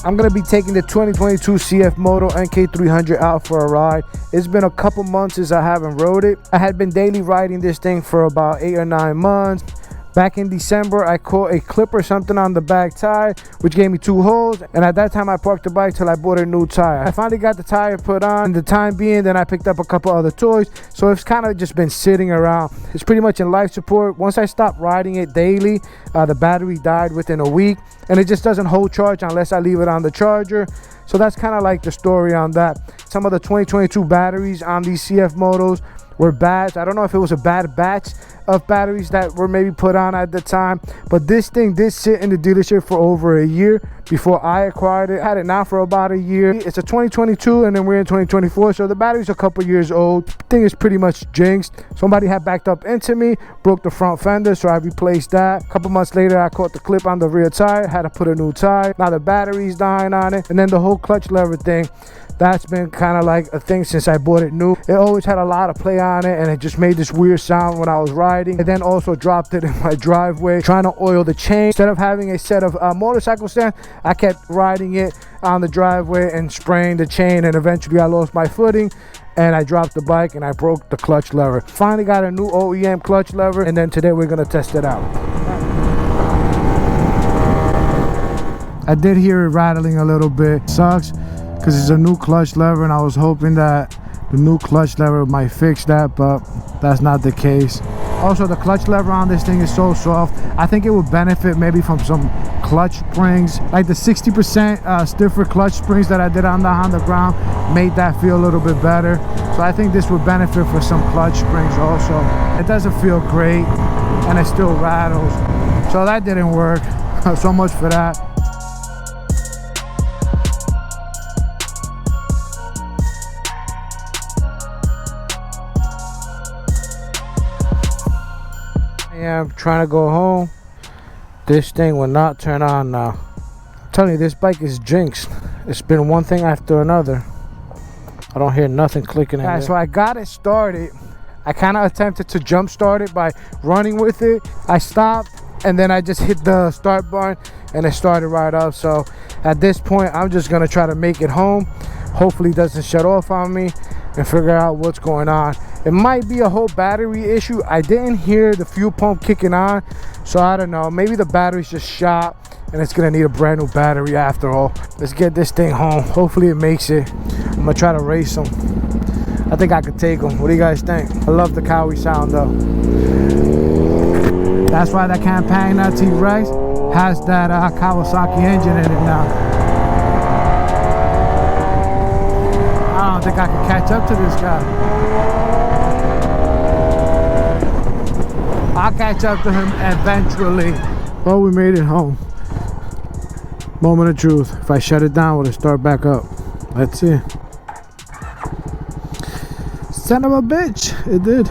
I'm gonna be taking the 2022 Cfmoto NK300 out for a ride. It's been a couple months since I haven't rode it. I had been daily riding this thing for about 8 or 9 months. Back in December, I caught a clip or something on the back tire, which gave me 2 holes. And at that time, I parked the bike till I bought a new tire. I finally got the tire put on. In the time being, then I picked up a couple other toys. So it's kind of just been sitting around. It's pretty much in life support. Once I stopped riding it daily, the battery died within a week. And it just doesn't hold charge unless I leave it on the charger. So that's kind of like the story on that. Some of the 2022 batteries on these Cfmotos were bad. I don't know if it was a bad batch of batteries that were maybe put on at the time, but this thing did sit in the dealership for over a year before I acquired it. I had it now for about a year. It's a 2022 and then we're in 2024, so the battery's a couple years old. The thing is pretty much jinxed. Somebody had backed up into me, broke the front fender, so I replaced that. A couple months later, I caught the clip on the rear tire, had to put a new tire. Now the battery's dying on it, and then the whole clutch lever thing, that's been kind of like a thing since I bought it new. It always had a lot of play on it, and it just made this weird sound when I was riding. And then also dropped it in my driveway trying to oil the chain. Instead of having a set of motorcycle stands, I kept riding it on the driveway and spraying the chain, and eventually I lost my footing and I dropped the bike and I broke the clutch lever. Finally got a new OEM clutch lever, and then today we're gonna test it out. I did hear it rattling a little bit. Sucks because it's a new clutch lever, and I was hoping that the new clutch lever might fix that, but that's not the case. Also, the clutch lever on this thing is so soft. I think it would benefit maybe from some clutch springs, like the 60% stiffer clutch springs that I did on the Honda Grom made that feel a little bit better. So I think this would benefit for some clutch springs also. It doesn't feel great and it still rattles, so that didn't work. So much for that. I'm trying to go home. This thing will not turn on now. I'm telling you, this bike is jinxed. It's been one thing after another. I don't hear nothing clicking in there. So I got it started. I kind of attempted to jump start it by running with it. I stopped and then I just hit the start button and it started right up. So at this point, I'm just gonna try to make it home. Hopefully it doesn't shut off on me, and figure out what's going on. It might be a whole battery issue. I didn't hear the fuel pump kicking on, so I don't know. Maybe the battery's just shot and it's gonna need a brand new battery after all. Let's get this thing home. Hopefully it makes it. I'm gonna try to race them. I think I could take them. What do you guys think? I love the Cowie sound though. That's why that Campagna T-Rex has that Kawasaki engine in it now. I don't think I can catch up to this guy. I'll catch up to him eventually. Well, we made it home. Moment of truth. If I shut it down, will it start back up? Let's see. Son of a bitch, it did.